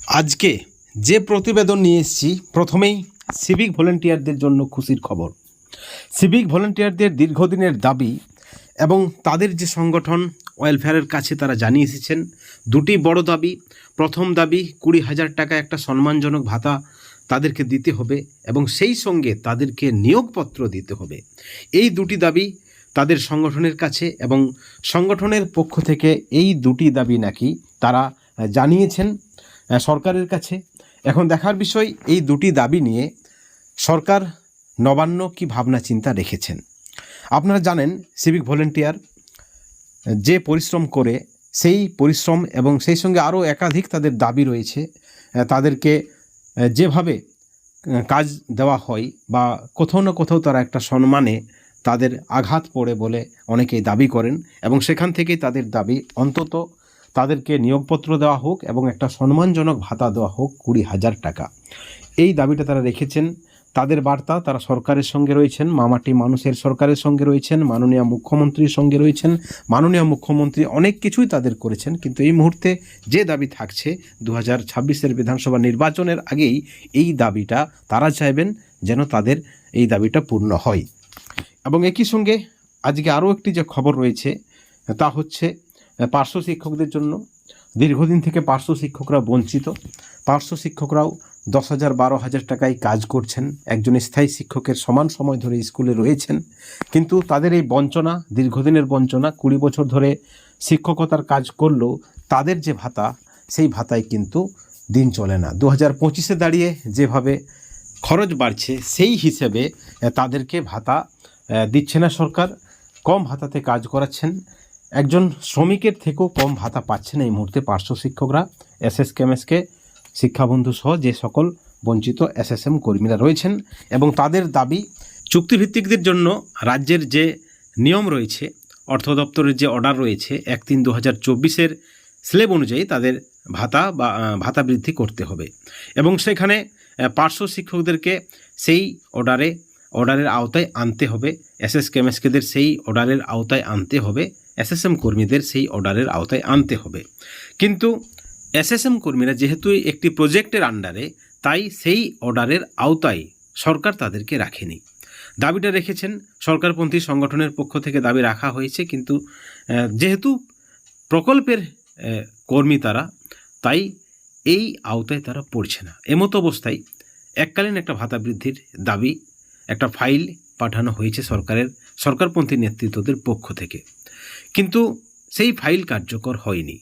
আজকে যে প্রতিবেদন নিয়ে এসেছি প্রথমেই সিভিক ভলেন্টিয়ারদের জন্য খুশির খবর। সিভিক ভলেন্টিয়ারদের দীর্ঘদিনের দাবি এবং তাদের যে সংগঠন ওয়েলফেয়ারের কাছে তারা জানিয়ে এসেছেন দুটি বড় দাবি। প্রথম দাবি 20,000 টাকা একটা সম্মানজনক ভাতা তাদেরকে দিতে হবে এবং সেই সঙ্গে তাদেরকে নিয়োগপত্র দিতে হবে। এই দুটি দাবি তাদের সংগঠনের কাছে এবং সংগঠনের পক্ষ থেকে এই দুটি দাবি নাকি তারা জানিয়েছেন সরকারের কাছে। এখন দেখার বিষয় এই দুটি দাবি নিয়ে সরকার নবান্ন কি ভাবনা চিন্তা রেখেছেন। আপনারা জানেন সিভিক ভলেন্টিয়ার যে পরিশ্রম করে সেই পরিশ্রম এবং সেই সঙ্গে আরও একাধিক তাদের দাবি রয়েছে। তাদেরকে যেভাবে কাজ দেওয়া হয় বা কোথাও না কোথাও তারা একটা সম্মানে তাদের আঘাত পড়ে বলে অনেকেই দাবি করেন এবং সেখান থেকেই তাদের দাবি অন্তত তাদেরকে নিয়োগপত্র দেওয়া হোক এবং একটা সম্মানজনক ভাতা দেওয়া হোক 20,000 টাকা। এই দাবিটা তারা রেখেছেন। তাদের বার্তা তারা সরকারের সঙ্গে রয়েছেন, মামাটি মানুষের সরকারের সঙ্গে রয়েছেন, মাননীয় মুখ্যমন্ত্রীর সঙ্গে রয়েছেন। মাননীয় মুখ্যমন্ত্রী অনেক কিছুই তাদের করেছেন, কিন্তু এই মুহূর্তে যে দাবি থাকছে 2026-এর বিধানসভা নির্বাচনের আগেই এই দাবিটা তারা চাইবেন যেন তাদের এই দাবিটা পূর্ণ হয়। এবং একই সঙ্গে আজকে আরও একটি যে খবর রয়েছে তা হচ্ছে পার্শ্ব শিক্ষকদের জন্য। দীর্ঘদিন থেকে পার্শ্ব শিক্ষকরা বঞ্চিত। পার্শ্ব শিক্ষকরাও 10,000 12,000 টাকায় কাজ করছেন, একজন স্থায়ী শিক্ষকের সমান সময় ধরে স্কুলে রয়েছেন, কিন্তু তাদের এই বঞ্চনা, দীর্ঘদিনের বঞ্চনা, 20 বছর ধরে শিক্ষকতার কাজ করলেও তাদের যে ভাতা সেই ভাতায় কিন্তু দিন চলে না। 2025-এ দাঁড়িয়ে যেভাবে খরচ বাড়ছে সেই হিসেবে তাদেরকে ভাতা দিচ্ছে না সরকার। কম ভাতাতে কাজ করাচ্ছেন, একজন শ্রমিকের থেকেও কম ভাতা পাচ্ছেন এই মুহূর্তে পার্শ্ব শিক্ষকরা। এসএসকেএমএসকে, শিক্ষাবন্ধু সহ যে সকল বঞ্চিত এসএসএম কর্মীরা রয়েছেন এবং তাদের দাবি চুক্তিভিত্তিকদের জন্য রাজ্যের যে নিয়ম রয়েছে, অর্থ দপ্তরের যে অর্ডার রয়েছে 1/3/2024-এর স্লেব অনুযায়ী তাদের ভাতা বৃদ্ধি করতে হবে এবং সেখানে পার্শ্ব শিক্ষকদেরকে সেই অর্ডারের আওতায় আনতে হবে, এসএসকেএমএসকেদের সেই অর্ডারের আওতায় আনতে হবে, এসএসএম কর্মীদের সেই অর্ডারের আওতায় আনতে হবে। কিন্তু এসএসএম কর্মীরা যেহেতু একটি প্রজেক্টের আন্ডারে, তাই সেই অর্ডারের আওতায় সরকার তাদেরকে রাখেনি। দাবিটা রেখেছেন সরকারপন্থী সংগঠনের পক্ষ থেকে, দাবি রাখা হয়েছে, কিন্তু যেহেতু প্রকল্পের কর্মী তারা, তাই এই আওতায় তারা পড়ছে না। এমতো অবস্থায় এককালীন একটা ভাতা বৃদ্ধির দাবি একটা ফাইল পাঠানো হয়েছে সরকারপন্থী নেতৃত্বদের পক্ষ থেকে, কিন্তু সেই ফাইল কার্যকর হয়নি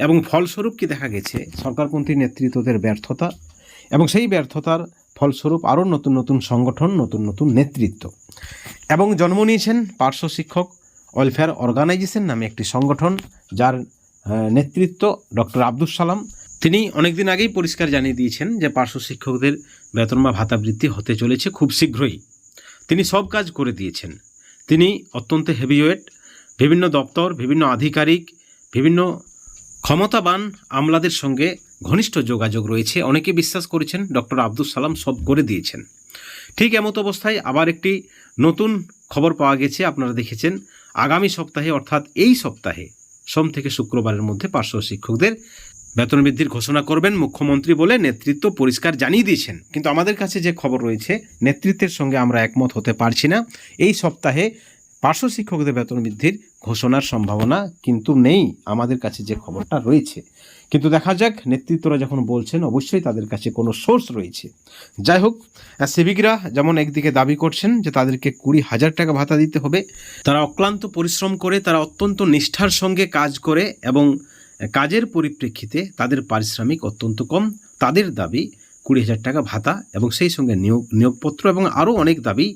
এবং ফলস্বরূপ কি দেখা গেছে সরকারপন্থী নেতৃত্বদের ব্যর্থতা এবং সেই ব্যর্থতার ফলস্বরূপ আরও নতুন নতুন সংগঠন, নতুন নতুন নেতৃত্ব এবং জন্ম নিয়েছেন পার্শ্ব শিক্ষক ওয়েলফেয়ার অর্গানাইজেশন নামে একটি সংগঠন, যার নেতৃত্ব ডক্টর আব্দুল সালাম। তিনি অনেকদিন আগেই পরিষ্কার জানিয়ে দিয়েছেন যে পার্শ্ব শিক্ষকদের বেতন বা ভাতা বৃদ্ধি হতে চলেছে খুব শীঘ্রই। তিনি সব কাজ করে দিয়েছেন। তিনি অত্যন্ত হেভিওয়েট, বিভিন্ন দপ্তর, বিভিন্ন আধিকারিক, বিভিন্ন ক্ষমতাবান আমলাদের সঙ্গে ঘনিষ্ঠ যোগাযোগ রয়েছে। অনেকে বিশ্বাস করেছেন ডক্টর আব্দুল সালাম সব করে দিয়েছেন। ঠিক এমত অবস্থায় আবার একটি নতুন খবর পাওয়া গেছে। আপনারা দেখেছেন আগামী সপ্তাহে, অর্থাৎ এই সপ্তাহে সোম থেকে শুক্রবারের মধ্যে পার্শ্ব শিক্ষকদের বেতন বৃদ্ধির ঘোষণা করবেন মুখ্যমন্ত্রী বলে নেতৃত্ব পরিষ্কার জানিয়ে দিয়েছেন। কিন্তু আমাদের কাছে যে খবর রয়েছে নেতৃত্বের সঙ্গে আমরা একমত হতে পারছি না। এই সপ্তাহে পার্শ্ব শিক্ষকদের বেতন বৃদ্ধির ঘোষণার সম্ভাবনা কিন্তু নেই আমাদের কাছে যে খবরটা রয়েছে। কিন্তু দেখা যাক, নেতৃত্বরা যখন বলছেন অবশ্যই তাদের কাছে কোনো সোর্স রয়েছে। যাই হোক, সিভিকরা যেমন একদিকে দাবি করছেন যে তাদেরকে 20,000 টাকা ভাতা দিতে হবে। তারা অক্লান্ত পরিশ্রম করে, তারা অত্যন্ত নিষ্ঠার সঙ্গে কাজ করে এবং কাজের পরিপ্রেক্ষিতে তাদের পারিশ্রমিক অত্যন্ত কম। তাদের দাবি 20,000 টাকা ভাতা এবং সেই সঙ্গে নিয়োগপত্র এবং আরও অনেক দাবি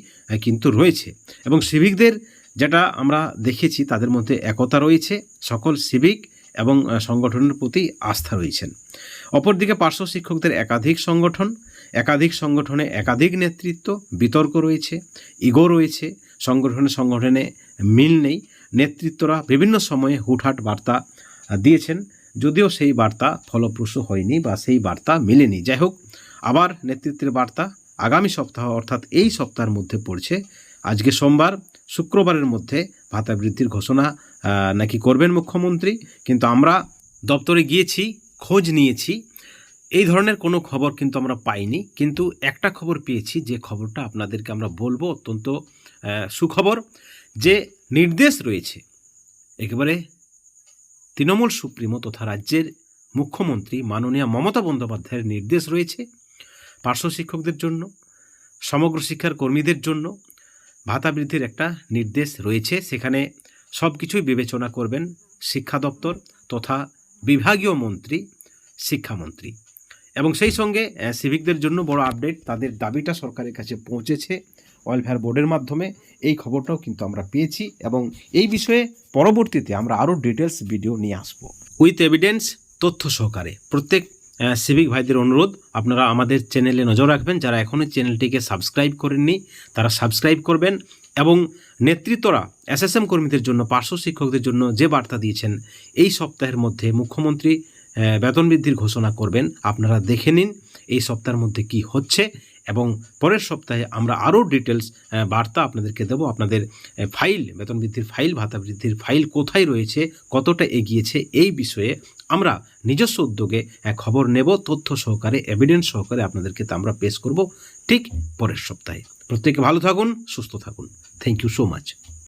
কিন্তু রয়েছে। এবং সিভিকদের যেটা আমরা দেখেছি তাদের মধ্যে একতা রয়েছে, সকল সিভিক এবং সংগঠনের প্রতি আস্থা রয়েছেন। অপরদিকে পার্শ্ব শিক্ষকদের একাধিক সংগঠনে একাধিক নেতৃত্ব, বিতর্ক রয়েছে, ইগো রয়েছে, সংগঠনে মিল নেই। নেতৃত্বরা বিভিন্ন সময়ে হুটহাট বার্তা দিয়েছেন, যদিও সেই বার্তা ফলপ্রসূ হয়নি বা সেই বার্তা মেলেনি। যাই হোক, আবার নেতৃত্বের বার্তা আগামী সপ্তাহ, অর্থাৎ এই সপ্তাহের মধ্যে পড়ছে। আজকে সোমবার, শুক্রবারের মধ্যে ভাতা বৃদ্ধির ঘোষণা নাকি করবেন মুখ্যমন্ত্রী। কিন্তু আমরা দপ্তরে গিয়েছি, খোঁজ নিয়েছি, এই ধরনের কোনো খবর কিন্তু আমরা পাইনি, কিন্তু একটা খবর পেয়েছি, যে খবরটা আপনাদেরকে আমরা বলবো। অত্যন্ত সুখবর, যে নির্দেশ রয়েছে একেবারে তৃণমূল সুপ্রিমো তথা রাজ্যের মুখ্যমন্ত্রী মাননীয়া মমতা বন্দ্যোপাধ্যায়ের নির্দেশ রয়েছে পার্শ্ব শিক্ষকদের জন্য, সমগ্র শিক্ষার কর্মীদের জন্য ভাতা বৃদ্ধির একটা নির্দেশ রয়েছে। সেখানে সব কিছুই বিবেচনা করবেন শিক্ষা দপ্তর তথা বিভাগীয় মন্ত্রী, শিক্ষামন্ত্রী। এবং সেই সঙ্গে সিভিকদের জন্য বড় আপডেট, তাদের দাবিটা সরকারের কাছে পৌঁছেছে ওয়েলফেয়ার বোর্ডের মাধ্যমে। এই খবরটাও কিন্তু আমরা পেয়েছি এবং এই বিষয়ে পরবর্তীতে আমরা আরও ডিটেলস ভিডিও নিয়ে আসব উইথ এভিডেন্স, তথ্য সহকারে। প্রত্যেক সিভিক ভাইদের অনুরোধ, আপনারা আমাদের চ্যানেলে নজর রাখবেন। যারা এখনও চ্যানেলটিকে সাবস্ক্রাইব করেননি তারা সাবস্ক্রাইব করবেন এবং নেতৃত্বরা এসএসএম কর্মীদের জন্য, পার্শ্ব শিক্ষকদের জন্য যে বার্তা দিয়েছেন, এই সপ্তাহের মধ্যে মুখ্যমন্ত্রী বেতন বৃদ্ধির ঘোষণা করবেন। আপনারা দেখে নিন এই সপ্তাহের মধ্যে কি হচ্ছে এবং পরের সপ্তাহে আমরা আরও ডিটেলস বার্তা আপনাদেরকে দেবো। আপনাদের ফাইল, বেতন বৃদ্ধির ফাইল, ভাতা বৃদ্ধির ফাইল কোথায় রয়েছে, কতটা এগিয়েছে, এই বিষয়ে আমরা নিজস্ব উদ্যোগে খবর নেব, তথ্য সহকারে, এভিডেন্স সহকারে আপনাদেরকে তা আমরা পেশ করব ঠিক পরের সপ্তাহে। প্রত্যেকে ভালো থাকুন, সুস্থ থাকুন। Thank you so much.